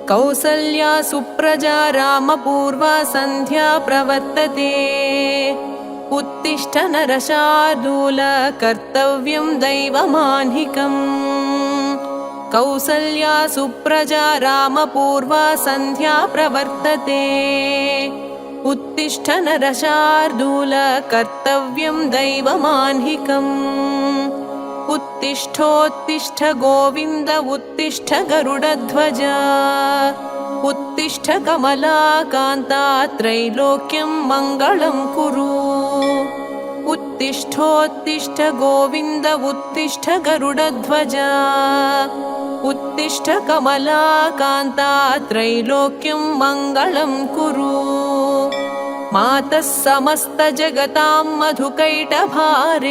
कौसल्या सुप्रजा रामपूर्वा सन्ध्या प्रवर्तते उत्तिष्ठ नरशार्दूल कर्तव्यं दैवमाह्निकम् कौसल्या सुप्रजा रामपूर्वा सन्ध्या प्रवर्तते उत्तिष्ठ नरशार्दूल कर्तव्यं दैवमाह्निकम् उत्तिष्ठोत्तिष्ठ गोविन्द उत्तिष्ठ गरुडध्वज उत्तिष्ठ कमलाकान्ता त्रैलोक्यं मङ्गलं कुरु उत्तिष्ठोत्तिष्ठ गोविन्द उत्तिष्ठ गरुडध्वज उत्तिष्ठ कमलाकान्ता त्रैलोक्यं मङ्गलं कुरु मातः समस्तजगतां मधुकैटभारेः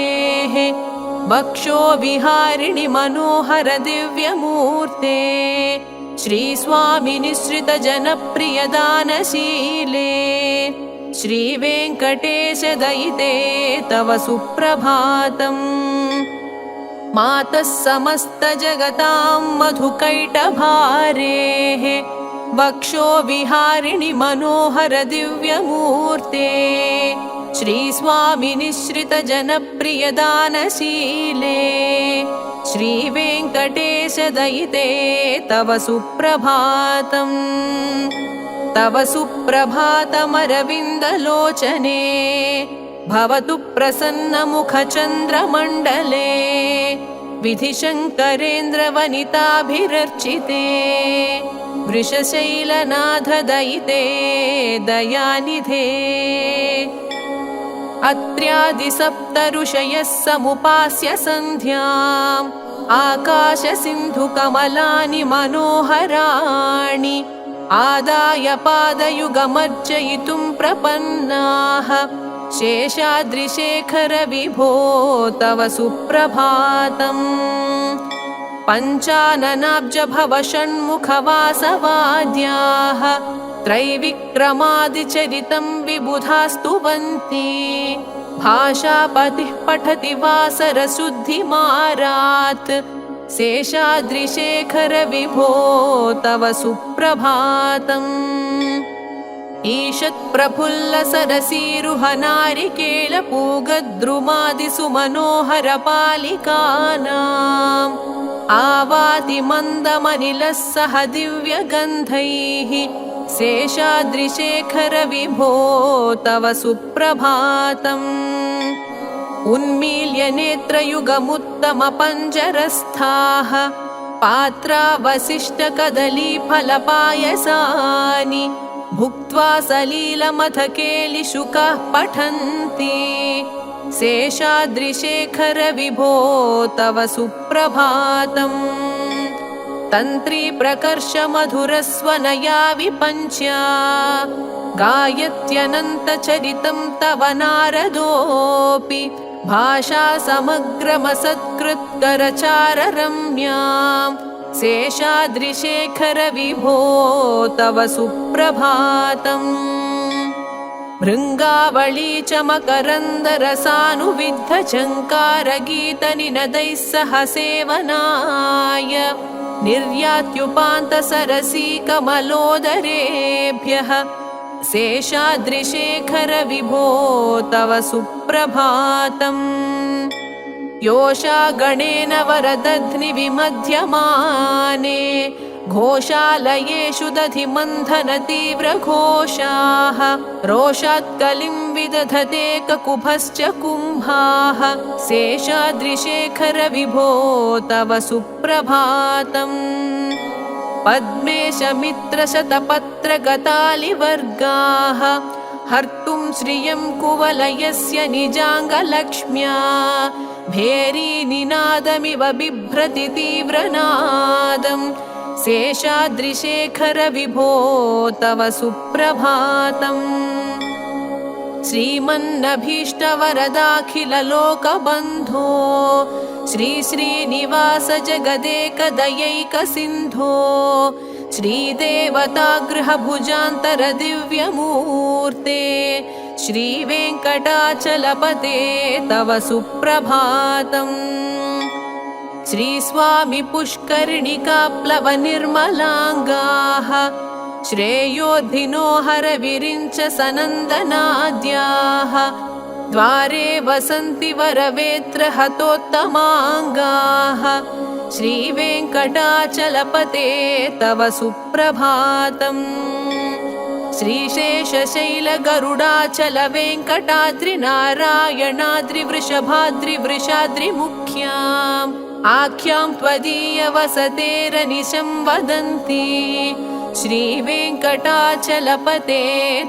वक्षो विहारिणि मनोहर दिव्यमूर्ते श्रीस्वामिनिसृत जनप्रियदानशीले श्रीवेङ्कटेश दयिते तव सुप्रभातम् मातः समस्तजगतां मधुकैटभारेः वक्षो विहारिणि मनोहर दिव्यमूर्ते श्रीस्वामिनिसृत जनप्रियदानशीले श्रीवेङ्कटेश दयिते तव सुप्रभातम् तव सुप्रभातमरविन्दलोचने भवतु प्रसन्नमुखचन्द्रमण्डले विधिशङ्करेन्द्रवनिताभिरर्चिते वृषशैलनाथ दयिते दयानिधे अत्र्यादिसप्तऋषयः समुपास्य सन्ध्याम् आकाशसिन्धुकमलानि मनोहराणि आदाय पादयुगमर्चयितुं प्रपन्नाः शेषाद्रिशेखर विभो तव सुप्रभातम् पञ्चाननाब्ज भव षण्मुखवासवाद्याः त्रैविक्रमादिचरितं विबुधास्तुवन्ति भाषापतिः पठति वासरशुद्धिमारात् शेषाद्रिशेखर विभो तव सुप्रभातम् ईषत्प्रफुल्लसरसीरुहनारिकेलपूगद्रुमादिसुमनोहरपालिकानाम् आवाति मन्दमनिलः सह दिव्यगन्धैः शेषाद्रिशेखर विभो तव सुप्रभातम् उन्मील्य नेत्रयुगमुत्तमपञ्जरस्थाः पात्रावशिष्टकदलीफलपायसानि भुक्त्वा सलीलमथकेलिशुकाः पठन्ति शेषाद्रिशेखर विभो तव सुप्रभातम् तन्त्री प्रकर्ष मधुरस्वनया विपञ्च्या गायत्यनन्तचरितं तव नारदोऽपि भाषा समग्रमसत्कृत्करचाररम्याम् शेषाद्रिशेखर विभो तव सुप्रभातम् भृङ्गावळी च मकरन्दरसानुविद्धझङ्कारगीतनिनदैः सह सेवनाय निर्यात्युपान्तसरसीकमलोदरेभ्यः शेषाद्रिशेखर विभो तव सुप्रभातम् योषा गणेन वरदध्निविमध्यमाने घोषालयेषु दधिमन्थनतीव्रघोषाः रोषात्कलिं विदधते ककुभश्च कुम्भाः शेषाद्रिशेखर विभो तव सुप्रभातम् पद्मेशमित्रशतपत्रगतालिवर्गाः हर्तुं श्रियं कुवलयस्य निजाङ्गलक्ष्म्या भेरीनिनादमिव बिभ्रति तीव्रनादम् शेषाद्रिशेखर विभो तव सुप्रभातम् श्रीमन्नभीष्टवरदाखिललोकबन्धो श्रीश्रीनिवास जगदेकदयैकसिन्धो श्रीदेवतागृहभुजान्तरदिव्यमूर्ते श्रीवेङ्कटाचलपते तव सुप्रभातम् श्रीस्वामी पुष्करिणिकाप्लवनिर्मलाङ्गाः श्रेयोधिनो हरविरिञ्च सनन्दनाद्याः द्वारे वसन्ति वरवेत्रहतोत्तमाङ्गाः श्रीवेङ्कटाचलपते तव सुप्रभातम् श्रीशेषशैलगरुडाचलवेङ्कटाद्रिनारायणाद्रिवृषभाद्रिवृषाद्रिमुख्याम् आख्यां त्वदीयवसतेरनिशं वदन्ति श्रीवेङ्कटाचलपते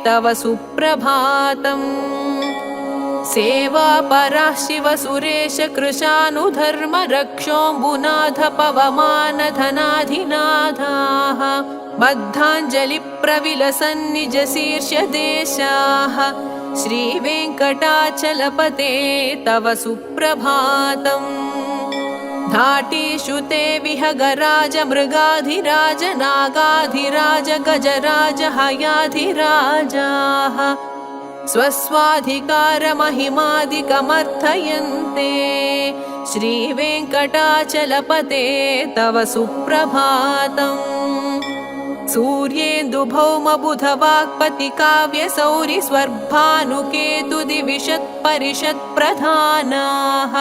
तव सुप्रभातम् सेवापराः शिवसुरेश कृशानुधर्मरक्षोऽम्बुनाथ पवमानधनाधिनाथाः बद्धाञ्जलिप्रविलसन्निजशीर्षदेशाः श्रीवेङ्कटाचलपते तव सुप्रभातम् धाटीषु ते विहगराज मृगाधिराज नागाधिराज गजराज हयाधिराजाः स्वस्वाधिकारमहिमादिकमर्थयन्ते श्रीवेङ्कटाचलपते तव सुप्रभातम् सूर्येन्दुभौमबुधवाक्पतिकाव्यसौरिस्वर्भानुकेतुदिविशत्परिषत्प्रधानाः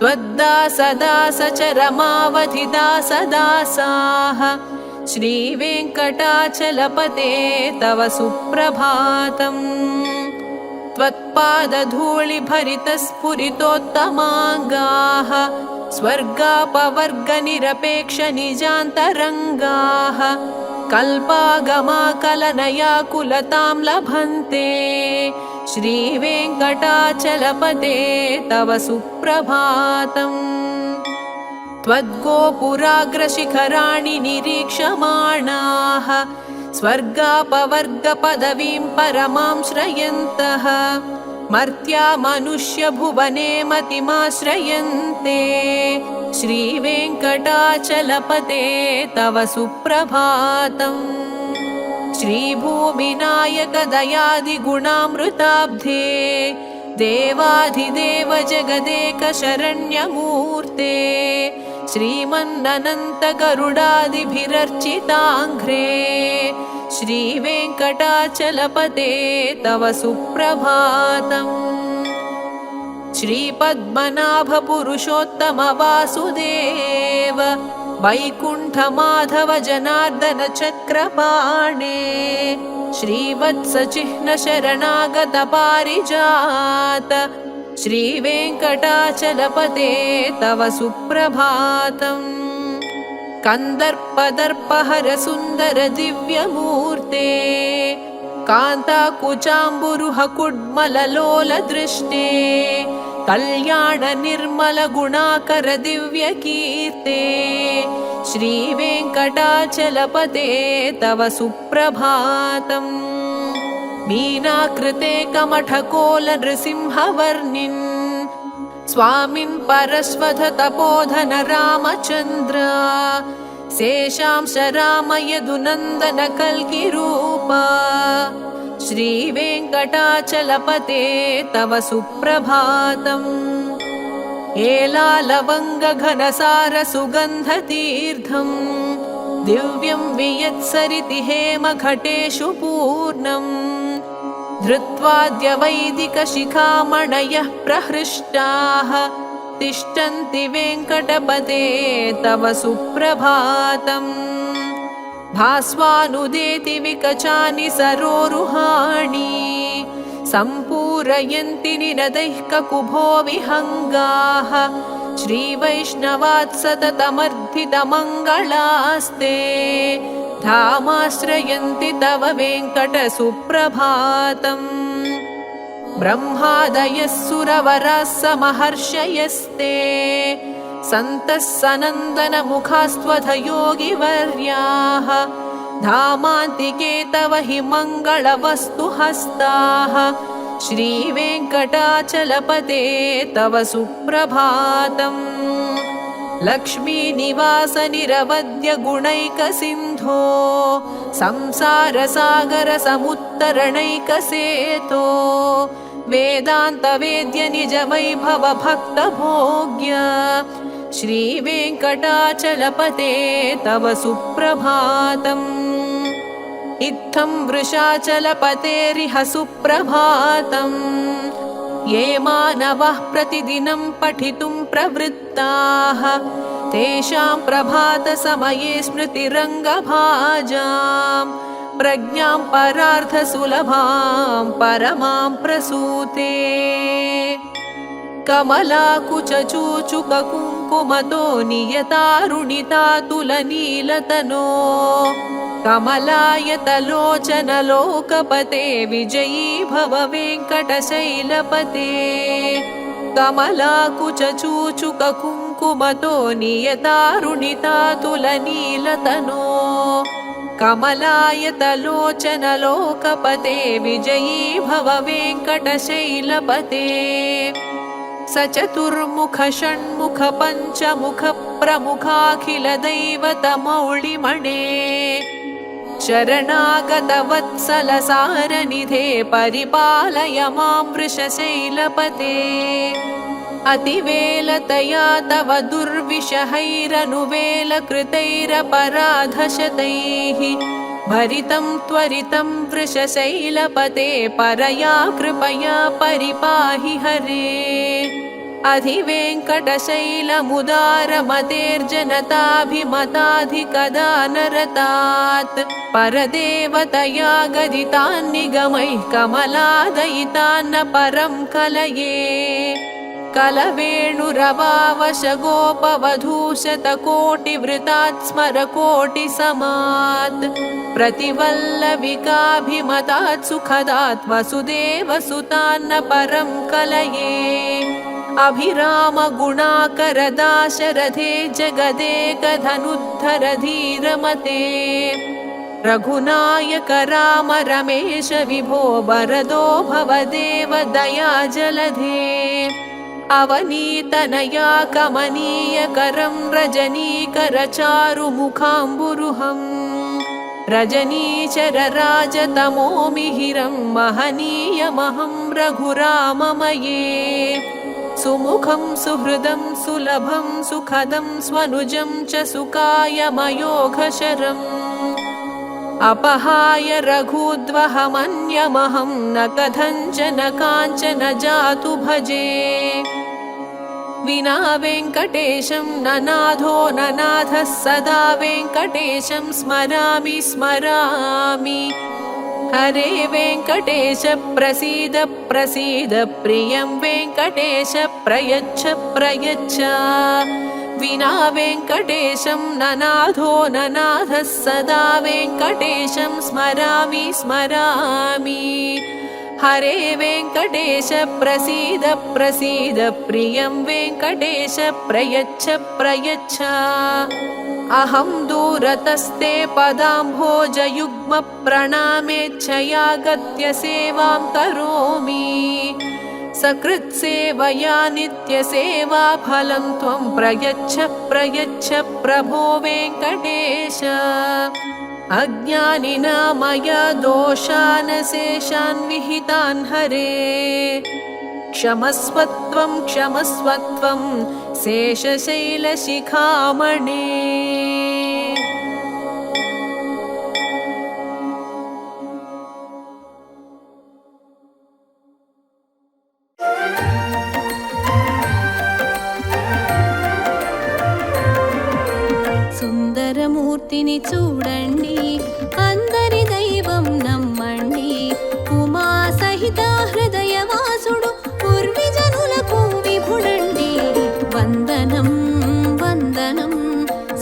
त्वद्दासदासचरमावधिदासदासाः श्रीवेङ्कटाचलपते तव सुप्रभातम् त्वत्पादधूलिभरितस्फुरितोत्तमाङ्गाः स्वर्गापवर्गनिरपेक्षनिजान्तरङ्गाः कल्पागमाकलनयाकुलतां लभन्ते श्रीवेङ्कटाचलपते तव सुप्रभातम् त्वद्गोपुराग्रशिखराणि निरीक्षमाणाः स्वर्गापवर्गपदवीं परमां श्रयन्तः मर्त्या मनुष्यभुवने मतिमाश्रयन्ते श्रीवेङ्कटाचलपते तव सुप्रभातम् श्रीभूमिनायक दयादिगुणामृताब्धे देवाधिदेव जगदेक शरण्यमूर्ते श्रीमन्ननन्त गरुडादिभिरर्चिताङ्घ्रे श्रीवेङ्कटाचलपते तव सुप्रभातम् श्रीपद्मनाभपुरुषोत्तम वासुदेव वैकुण्ठमाधव जनार्दन चक्रपाणे श्रीवत्सचिह्न शरणागत पारिजात श्रीवेङ्कटाचलपते तव सुप्रभातम् कन्दर्पदर्पहर सुन्दर दिव्यमूर्ते कान्ताकुचाम्बुरुह कुड्मललोल दृष्टे कल्याण निर्मल गुणाकर दिव्यकीर्ते श्रीवेङ्कटाचलपते तव सुप्रभातम् मीनाकृते कमठकोल नृसिंहवर्णिन् स्वामिन् परश्वथ तपोधन रामचन्द्र शेषांश राम यदुनन्दन कल्किरूपा श्रीवेङ्कटाचलपते तव सुप्रभातम् एलालवङ्गघनसार सुगन्धतीर्थम् दिव्यं वियत्सरिति हेमघटेषु पूर्णम् धृत्वाद्यवैदिकशिखामणयः प्रहृष्टाः तिष्ठन्ति वेङ्कटपते तव सुप्रभातम् भास्वानुदेति विकचानि सरोरुहाणि सम्पूरयन्ति निनदैः ककुभो विहङ्गाः श्रीवैष्णवात् सततमर्धितमङ्गलास्ते धामाश्रयन्ति तव वेङ्कटसुप्रभातम् ब्रह्मादयः सुरवराः समहर्षयस्ते सन्तः सनन्दनमुखास्त्वथ योगिवर्याः धामान्तिके तव हि मङ्गलवस्तुहस्ताः श्रीवेङ्कटाचलपते तव सुप्रभातम् लक्ष्मीनिवास निरवद्य गुणैकसिन्धो संसारसागर समुत्तरणैकसेतो वेदान्तवेद्य निज वैभव भक्तभोग्य श्रीवेङ्कटाचलपते तव सुप्रभातम्। इत्थं वृषाचलपतेरिह सुप्रभातम्। ये मानवः प्रतिदिनं पठितुं प्रवृत्ताः तेषां प्रभातसमये स्मृतिरङ्गभाजां प्रज्ञां परार्थसुलभां परमां प्रसूते। कमलाकुचूचुककुङ्कुमतो नियतारुणितातुलनीलतनो कमलायतलोचनलोकपते विजयी भव वेङ्कटशैलपते। कमलाकुचूचुककुङ्कुमतो नियतारुणितातुलनीलतनो कमलायतलोचनलोकपते विजयी भव वेङ्कटशैलपते। स चतुर्मुख षण्मुख पञ्चमुख प्रमुखाखिलदैवतमौळिमणे शरणागतवत्सलसारनिधे परिपालय मां वृषशैलपते। अतिवेलतया तव दुर्विषहैरनुवेलकृतैरपराधशतैः भरितं त्वरितं वृषशैलपते परया कृपया परिपाहि हरे। अधिवेङ्कटशैलमुदारमतेर्जनताभिमताधिकदानरतात् परदेवतया गदितान्निगमैः कमलादयितान्न परं कलये। कलवेणुरवावशगोपवधूशतकोटिवृतात् स्मरकोटिसमात् प्रतिवल्लविकाभिमतात् सुखदात् वसुदेवसुतान्न परं कलये। अभिरामगुणाकरदाशरथे जगदेकधनुद्धर धीरमते रघुनायक राम रमेश विभो वरदो भवदेव दयाजलधे। अवनीतनया कमनीयकरं रजनीकरचारुमुखाम्बुरुहम् रजनीचरराजतमोमिहिरं महनीयमहं रघुराममये। सुमुखं सुहृदं सुलभं सुखदं स्वनुजं च सुकायमयोघशरम् अपहाय रघूद्वहमन्यमहं न कथञ्चन काञ्चन जातु भजे। विना वेङ्कटेशं ननाथो ननाथः सदा वेङ्कटेशं स्मरामि स्मरामि। हरे वेङ्कटेश प्रसीद प्रसीद प्रियं वेङ्कटेश प्रयच्छ प्रयच्छ। विना वेङ्कटेशं ननाथो ननाथः सदा वेङ्कटेशं स्मरामि स्मरामि। हरे वेङ्कटेश प्रसीद प्रसीद प्रियं वेङ्कटेश प्रयच्छ प्रयच्छ। अहं दूरतस्ते पदाम्भोजयुग्मप्रणामेच्छया गत्य सेवां करोमि। सकृत्सेवया नित्यसेवाफलं त्वं प्रयच्छ प्रयच्छ प्रभो वेङ्कटेश। अज्ञानिना मया दोषान् शेषान् विहितान् हरे। क्षमस्वत्वं क्षमस्वत्वं शेषशैलशिखामणे। సుందరమూర్తిని చూడండి అందరి దైవం నమ్మండి. ఉమా సహిత హృదయవాసుడు పూర్విజనులకు విభుడండి. వందనం వందనం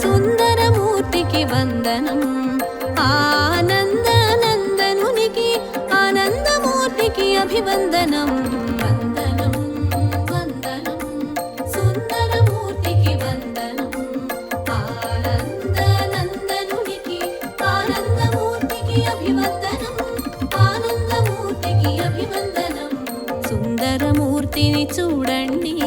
సుందరమూర్తికి వందనం. ఆనందనందనునికి ఆనందమూర్తికి అభివందనం. వందనం వందనం సుందరమూర్తికి వందనం. ఆనందనందనునికి ఆనందమూర్తికి అభివందనం. ఆనందమూర్తికి అభివందనం. సుందరమూర్తిని చూడండి.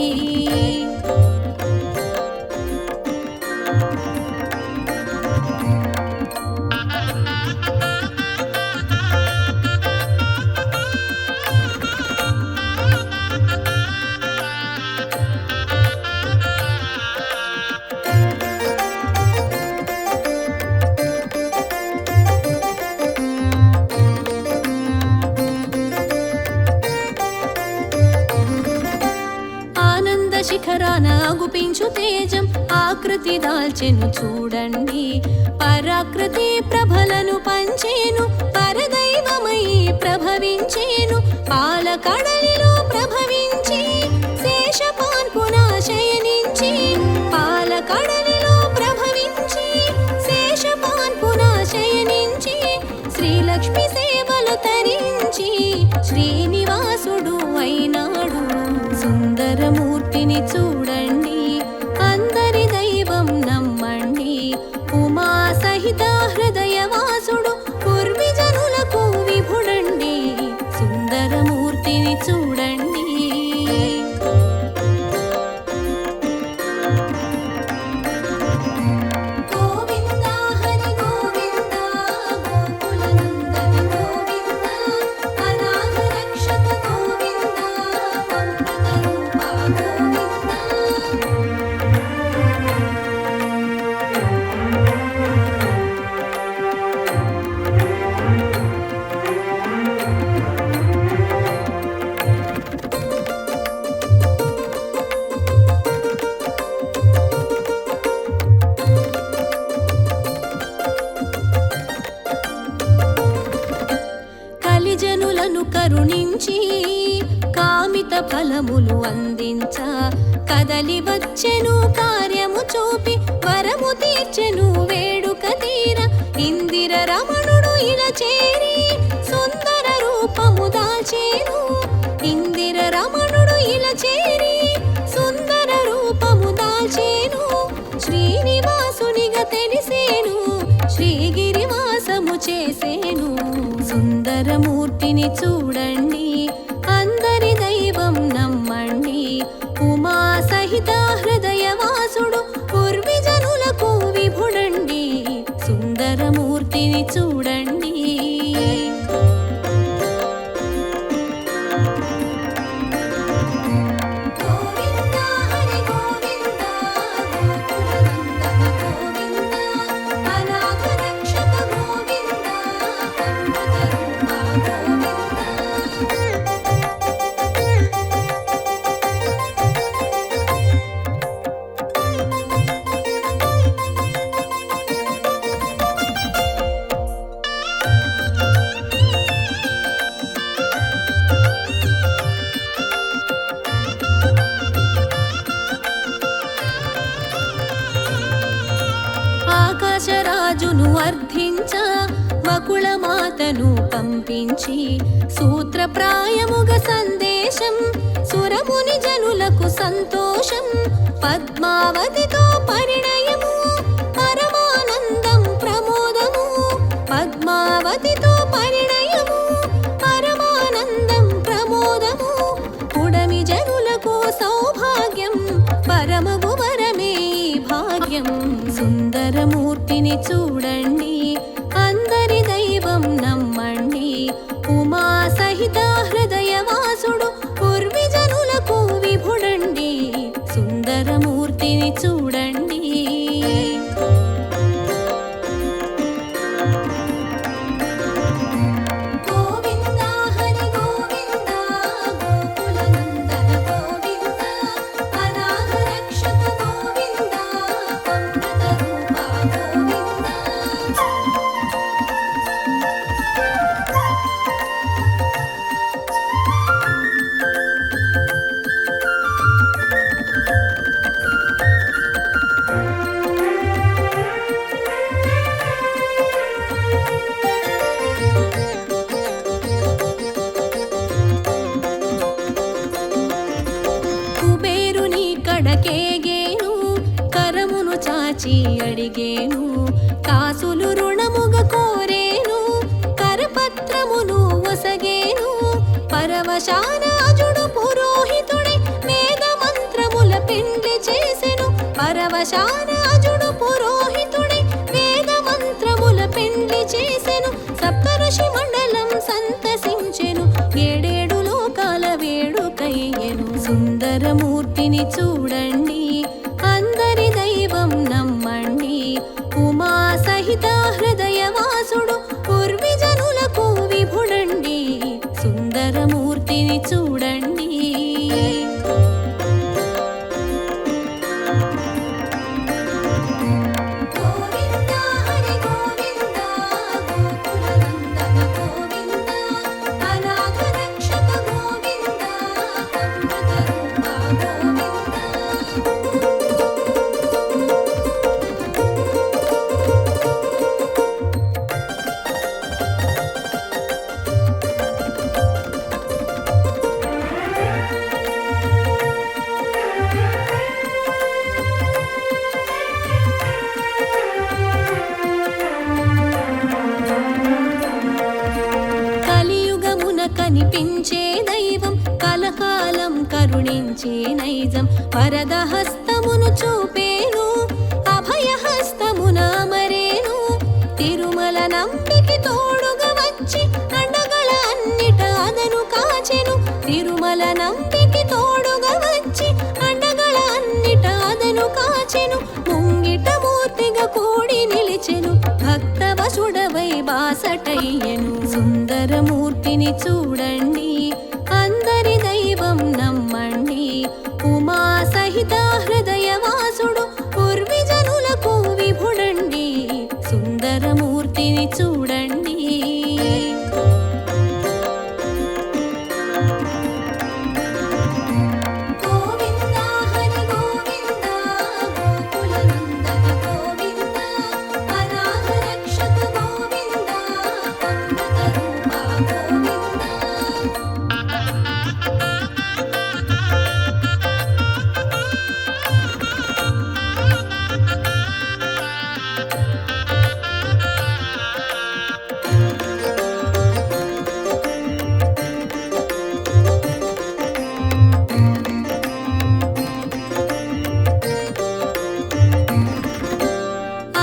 పరాకృతి దాల్చెను చూడండి. పరాకృతి ప్రభలను పంచేను, పరదైవమై ప్రభవించేను. పాలకడలిలో ప్రభవించి శేషపాన్పున శయనించి, పాలకడలిలో ప్రభవించి శేషపాన్పున శయనించి, శ్రీలక్ష్మి సేవలు తరించి శ్రీనివాసుడు అయినాడు. సుందరమూర్తిని చూడండి, అందరి దైవం నమ్మండి. ఉమా సహిత హృదయవాసుడు, పూర్విజనులకు విభుడండి. సుందరమూర్తిని చూడండి. గోవింద హరి గోవింద, గోకులనందన గోవింద, అనాథ రక్షక గోవింద, అమృత రూప గోవింద. కలిజనులను కరుణించి కామిత ఫలములు అందించ, కదలి వచ్చెను కార్యము చూపి వరము తీర్చెను వేడుక తీర. ఇందిర రమణుడు ఇలా చేరి సుందర రూపము దాల్చేను. ఇందిర రమణుడు ఇలా చేరి సుందర రూపము దాల్చేను. శ్రీనివాసునిగా తెలిసేను, శ్రీగిరివాసము చేసేను. సుందరమూర్తిని చూడండి, అందరి దైవం నమ్మండి. ఉమా సహిత హృదయవాసుడు, పూర్విజనులకు విభుడండి. సుందరమూర్తిని చూడండి. గోవింద హరి గోవింద, గోకులనందన గోవింద, అనాథ రక్షక గోవింద, అమృత రూప గోవింద. ఆకాశరాజును అర్థించ, వకుళమాతను పంపించి సూత్రప్రాయముగా సందేశం, సురముని జనులకు సంతోషం. పద్మావతితో పరిణయము, పరమానందం ప్రమోదము. పద్మావతితో పరిణయము, పరమానందం ప్రమోదము. పుడమి జనులకు సౌభాగ్యం, పరమగు వరమే ఈ భాగ్యం. సుందరమూర్తిని చూడండి, అందరి దైవం నమ్మండి. ఉమా సహిత హృదయవాసుడు, పూర్విజనులకు విభుడండి. సుందరమూర్తిని చూడండి. గోవింద హరి గోవింద, గోకులనందన గోవింద, అనాథ రక్షక గోవింద, అమృత రూప గోవింద. కుబేరుని కడకేగేను, కరమును చాచి అడిగేను. కాసులు రుణముగా కోరేను, కరపత్రమును వసగేను. పరవశానాజుడు పురోహితుడై వేద మంత్రముల పెండ్లి చేసెను. పరవశానాజుడు పురోహితుడై వేద మంత్రముల పెండ్లి చేసెను. సప్తఋషి మండలం సంతసించెను, ఏడేడు లోకాల వేడుకయ్యెను. సుందరమూర్తిని చూడండి, అందరి దైవం నమ్మండి. ఉమా సహిత హృదయవాసుడు, పూర్విజనులకు విభుడండి. సుందరమూర్తిని చూడండి. కనిపించే దైవం కలకాలం కరుణించే నైజం వరదహస్తమును చూపేను అభయహస్తమున అమరేను తిరుమల నంబికి తోడుగా వచ్చి అండగల అన్నిట అదను కాచెను తిరుమల నంబికి తోడుగా వచ్చి అండగల అన్నిట అదను కాచెను ముంగిట మూర్తిగా కూడి నిలిచెను భక్తవశుడవై బాసటయ్యెను సుందరమూర్తిని చూడండి అందరి దైవం నమ్మండి ఉమా సహిత హృదయవాసుడు పూర్విజనులకు విభుడండి సుందరమూర్తిని చూడండి గోవింద హరి గోవింద గోకుల నందన గోవింద అనాథ రక్షక గోవింద అమృత రూప గోవింద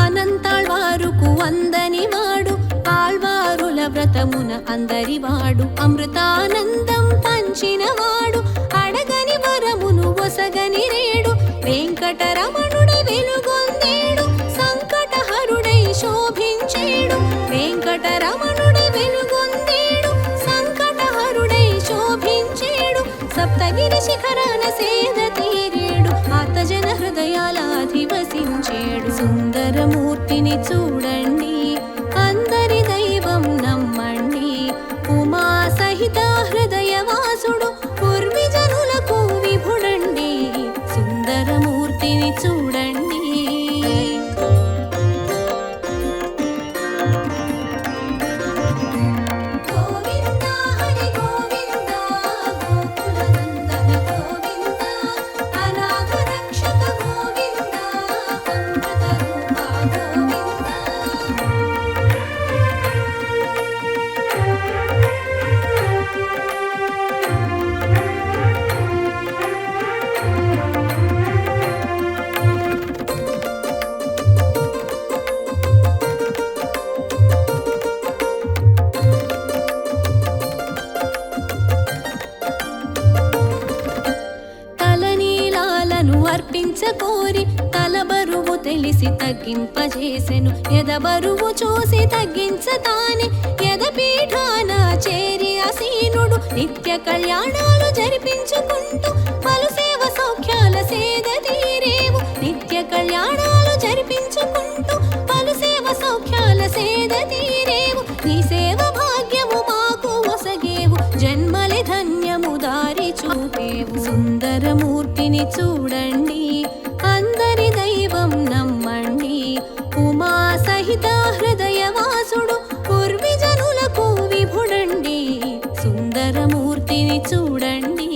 అనంతాళ్వారుకు అందని వాడు ఆళ్వారుల వ్రతమున అందరి వాడు అమృతానందం పంచినవాడు అడగని వరమును ఒసగని రేడు వెంకటరమణుడై వెలుగొందేడు సంకటహరుడై శోభించేడు వెంకటరమణుడై వెలుగొందేడు సంకటహరుడై శోభించేడు సప్తగిరి శిఖరాన సేద తీరేడు ఆతజన హృదయాల అధివసించేడు సుందరమూర్తిని చూడండి అందరి దైవం నమ్మండి ఉమా సహిత హృదయవాసుడు పూర్విజనులకు విభుడండి సుందరమూర్తిని చూడండి గోవింద హరి గోవింద గోకుల నందన గోవింద అనాథ రక్షక గోవింద అమృత రూప గోవింద తలనీలాలను అర్పించకోరి తలబరువు తెలిసి తగ్గింపజేసెను ఎదబరువు చూసి తగ్గించతానే ఎదపీఠాన చేరి అసీనుడు నిత్య కళ్యాణాలు జరిపించుకుంటూ పలు సేవ సౌఖ్యాల సేద తీరేవు నిత్య కళ్యాణాలు జరిపించుకుంటూ పలు సేవ సౌఖ్యాల సేద తీరేవు నీ సేవ భాగ్యము మాకు ఒసగేవు జన్మలే ధన్యము దారి చూపేవు సుందరమూర్తిని చూడండి అందరి దైవం నమ్మండి ఉమా సహిత హృదయవాసుడు పూర్విజనులకు విభుడండి సుందరమూర్తిని చూడండి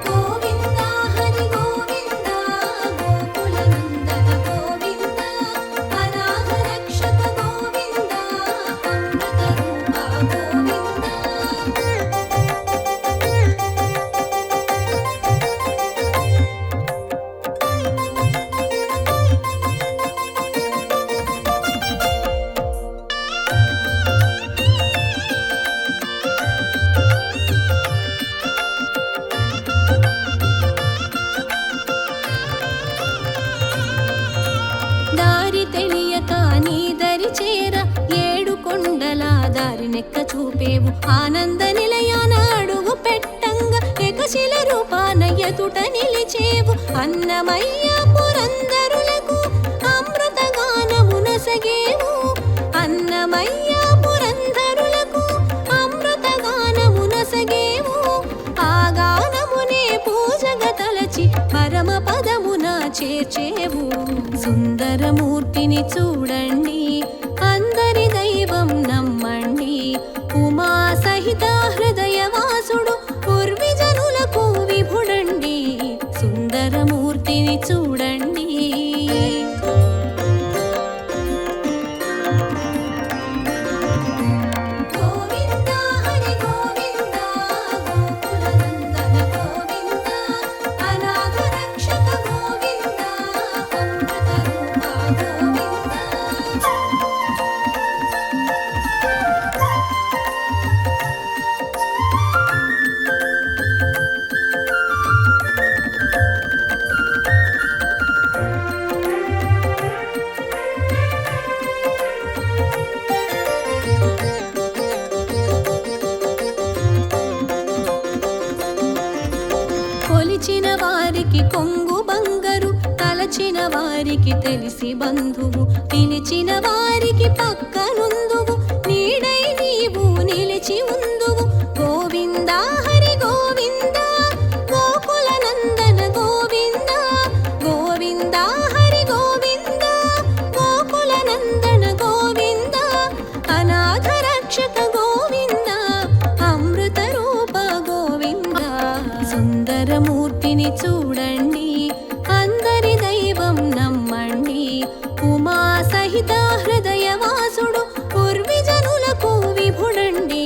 గోవింద హరి గోవింద గోకుల నందన గోవింద అనాథ రక్షక గోవింద అమృత రూప దారి తెలియక నీ దరి చేర ఏడు కొండల దారినెక్క చూపేవు ఆనంద నిలయాన అడుగు పెట్టంగా ఏకశిల రూపాన ఎదుట నిలిచేవు అన్నమయ్య పురందరులకు అమృత గానమునసగేవు అన్నమయ్య పురందరులకు అమృత గానమునసగేవు ఆ గానమునే పూజగా తలచి పరమ పదమున చేర్చేవు సుందరమూర్తిని చూడండి అందరి దైవం నమ్మండి ఉమా సహిత హృదయవాసుడు పూర్విజనులకు విభుడండి సుందరమూర్తిని చూడండి కొలిచిన వారికి కొంగు బంగరు, తలచిన వారికి తెలిసి బంధువు, పిలిచిన వారికి పక్కనుందువు, నీడై నీవు నిలిచి ఉందువు. గోవింద హరి గోవింద గోకుల నందన గోవింద, గోవింద హరి గోవింద గోకుల నందన గోవింద, అనాథ రక్షక గోవింద, అమృత రూప గోవింద. సుందరమూర్తిని చూడండి, అందరి దైవం నమ్మండి, ఉమా సహిత హృదయవాసుడు పూర్విజనులకు విభుడండి.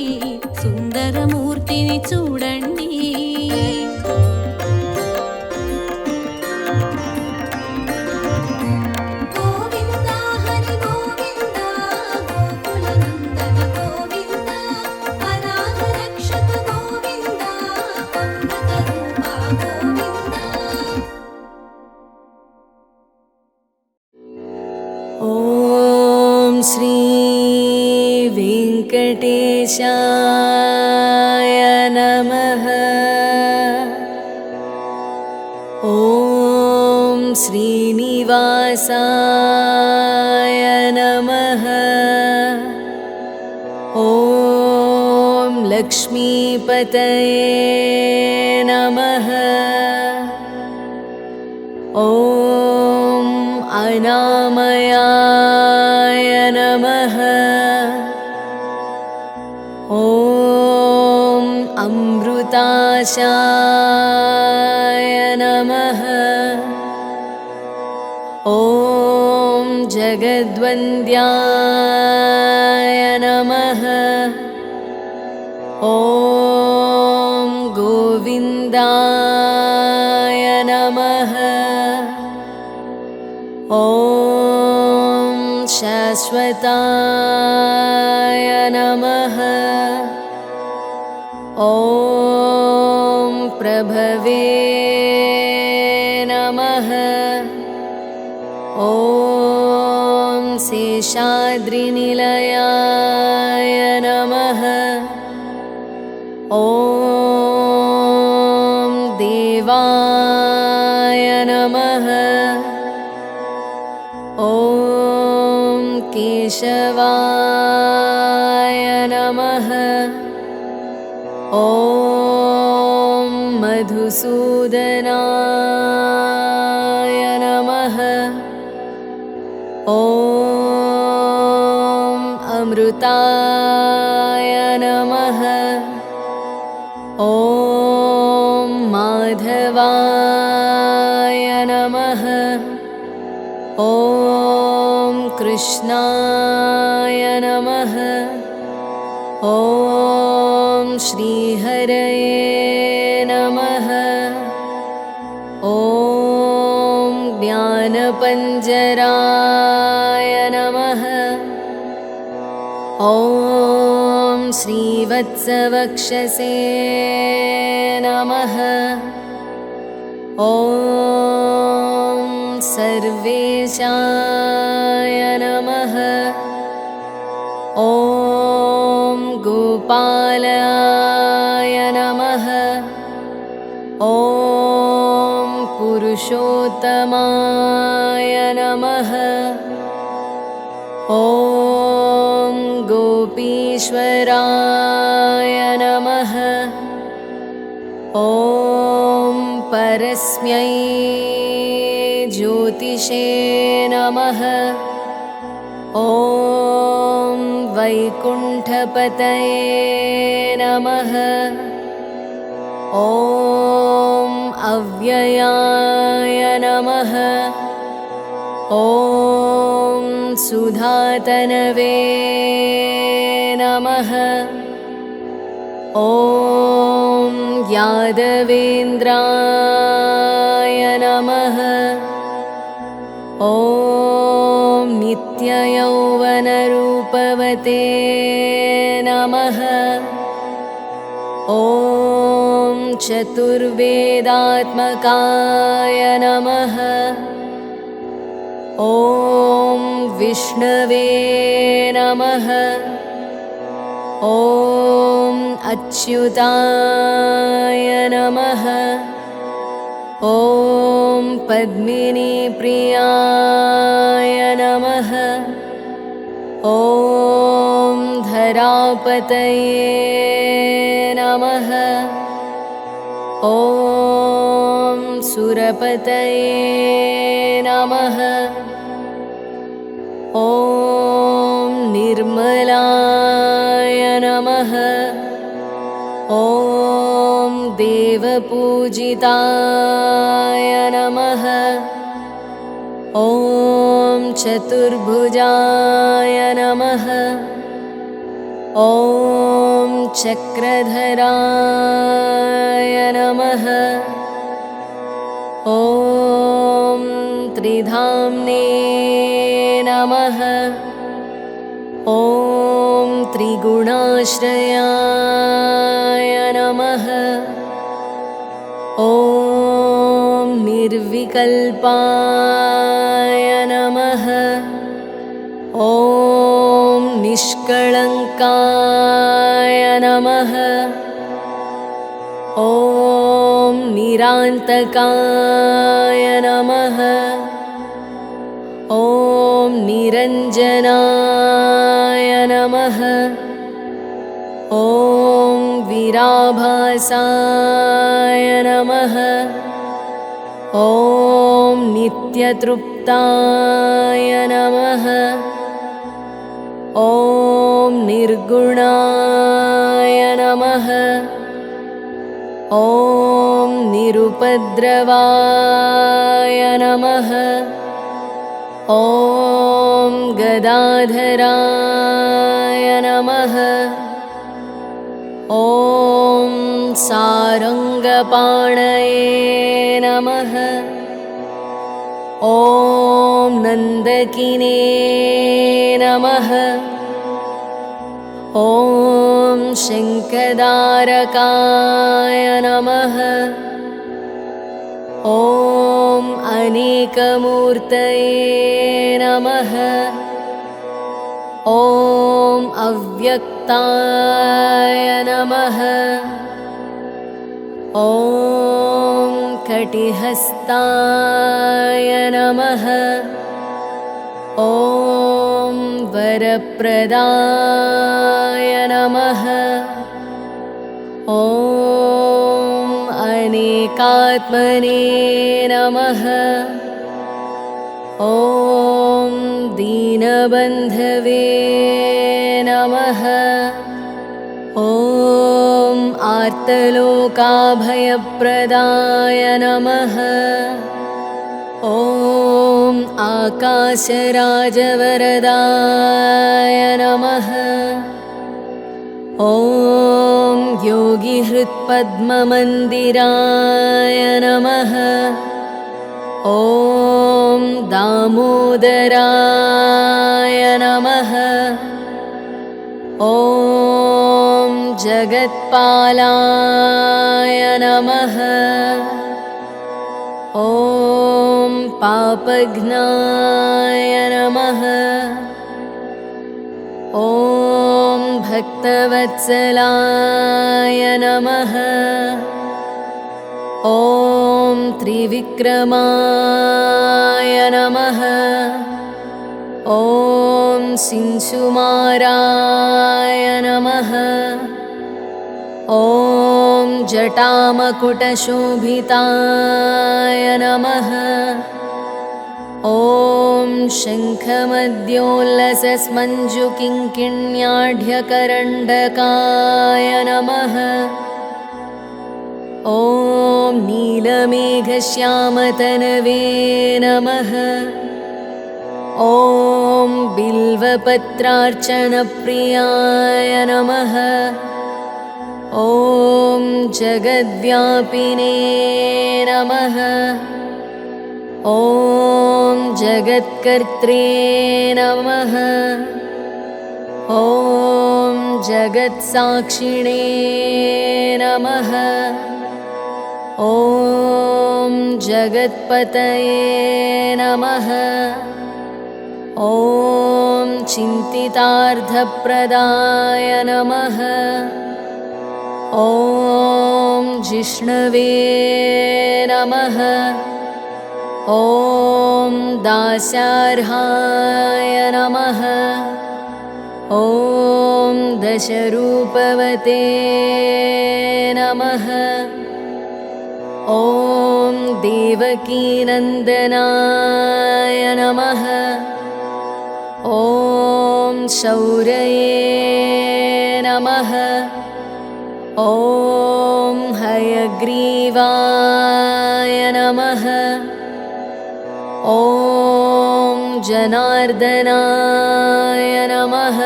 సుందరమూర్తిని చూడండి. గోవింద హరి గోవింద గోకుల నందన గోవింద, అనాథ రక్షక గోవింద, అమృత రూప గోవింద. ఓం శ్రీ వెంకటేశాయ నమః. ఓం శ్రీనివాసాయ నమః. ఓం లక్ష్మీపతయే నమః. ఓం అనామయాయ నమః. ఓం అమృతాశాయ నమః. ఓం జగద్వంద్యాయ నమః. ఓం గోవిందాయ నమః. ఓం శాశ్వతాయ నమః. ఓం ప్రభవే నమః. ఓం శేషాద్రినిలయాయ నమః. ఓం దేవాయ నమః. ఓం కేశవాయ నమః. ఓం మధుసూదనాయ నమః. ఓం అమృతాయ నమః. ఓం మాధవాయ నమః. ఓం కృష్ణాయ నమః. ఓం శ్రీహరయే నమః. ఓం జ్ఞానపంజరాయ నమః. ఓం శ్రీవత్సవక్షసే నమః. ఓం సర్వేశాయ నమః. ఓం గోపాలాయ నమః. ఓం పురుషోత్తమాయ నమః. ఓం గోపీశ్వరాయ నమః. ఓం పరస్మై జ్యోతిషే నమః. ఓం వైకుంఠపతయే నమః. ఓం అవ్యయాయ నమః. ఓం సుధాతనవే నమః. ఓం యాదవేంద్రాయ నమః. ఓం నిత్యయౌవనరూపవతే నమః. ఓం చతుర్వేదాత్మకాయ నమః. ఓం విష్ణవే నమః. ఓం అచ్యుతాయ నమః. ॐ पद्मिनीप्रियाय नमः। ॐ धरापतये नमः। ॐ सुरपतये नमः। ॐ निर्मलाय नमः। ॐ देवपूजिताय नमः। ॐ चतुर्भुजाय नमः। ॐ चक्रधराय नमः। ॐ त्रिधाम्ने नमः। ॐ त्रिगुणाश्रयाय नमः। ॐ निर्विकल्पाय नमः। ॐ निष्कळङ्काय नमः। ॐ निरान्तकाय नमः। ॐ निरञ्जनाय नमः। ॐ विराभासाय नमः। ॐ नित्यतृप्ताय नमः। ॐ निर्गुणाय नमः। ॐ निरुपद्रवाय नमः। ॐ गदाधराय नमः। ॐ सारङ्गपाणये नमः। ॐ नन्दकिने नमः। ॐ शङ्खधारकाय नमः। ॐ अनेकमूर्तये नमः। ॐ अव्यक्ताय नमः। ॐ कटिहस्ताय नमः। ॐ वरप्रदाय नमः। ॐ अनेकात्मने नमः। ॐ दीनबन्धवे नमः। ॐ आर्तलोकाभयप्रदाय नमः। ॐ आकाशराजवरदाय नमः। ॐ योगिहृत्पद्ममन्दिराय नमः। ॐ दामोदराय नमः। ॐ जगत्पालाय नमः। ॐ पापघ्नाय नमः। ॐ भक्तवत्सलाय नमः। ॐ त्रिविक्रमाय नमः। ॐ सिंसुमाराय नमः। ॐ जटामकुटशोभिताय नमः। ॐ शङ्खमद्योल्लसस्मञ्जुकिङ्किण्याढ्यकरण्डकाय नमः। ॐ नीलमेघश्यामतनवे नमः। ॐ बिल्वपत्रार्चनप्रियाय नमः। ॐ जगद्व्यापिने नमः। ॐ जगत्कर्त्रे नमः। ॐ जगत्साक्षिणे नमः। ॐ जगत्पतये नमः। ॐ चिन्तितार्थप्रदाय नमः। ॐ जिष्णवे नमः। नमः। ॐ दास्यार्हाय नमः। ॐ दशरूपवते नमः। ॐ देवकीनन्दनाय नमः। ॐ शौर्ये नमः। ॐ हयग्रीवाय नमः। ॐ जनार्दनाय नमः।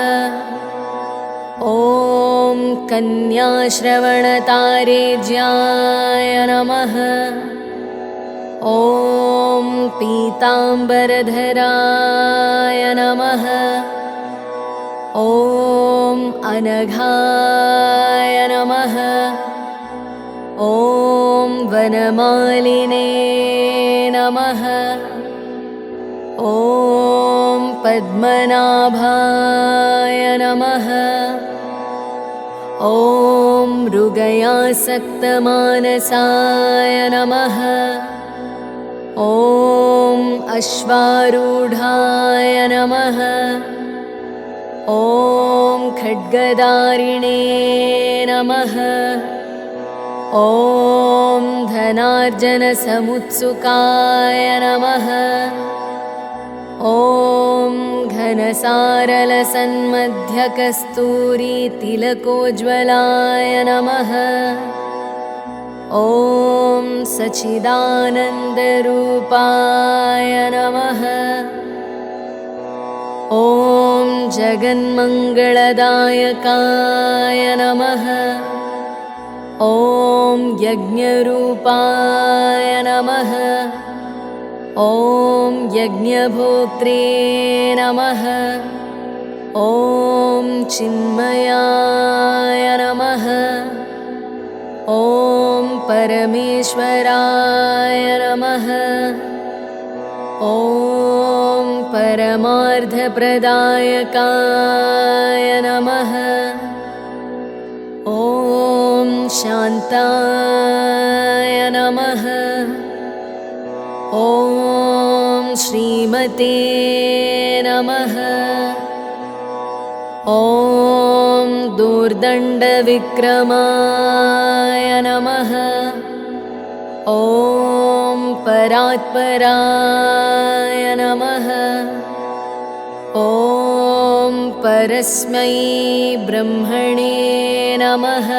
ॐ कन्याश्रवणतारेज्याय नमः। ॐ पीताम्बरधराय नमः। ॐ अनघाय नमः। ॐ वनमालिने नमः। ॐ पद्मनाभाय नमः। ॐ मृगयासक्तमानसाय नमः। ॐ अश्वारूढाय नमः। ॐ खड्गदारिणे नमः। ॐ धनार्जनसमुत्सुकाय नमः। ॐ घनसारलसन्मध्यकस्तूरीतिलकोज्ज्वलाय नमः। ॐ सच्चिदानन्दरूपाय नमः। ॐ जगन्मङ्गलदायकाय नमः। ॐ यज्ञरूपाय नमः। ॐ यज्ञभोक्त्रे नमः। ॐ चिन्मयाय नमः। ॐ परमेश्वराय नमः। ॐ परमार्थप्रदायकाय नमः। ॐ शान्ताय नमः। ॐ श्रीमते नमः। ॐ दूर्दण्डविक्रमाय नमः। ॐ परात्पराय नमः। ॐ परस्मै ब्रह्मणे नमः।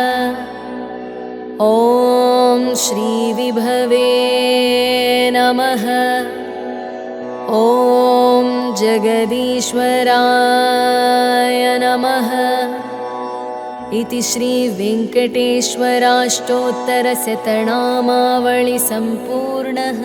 ॐ श्रीविभवे नमः। ॐ जगदीश्वराय नमः। इति श्रीवेङ्कटेश्वराष्टोत्तरशतनामावलिसम्पूर्णः।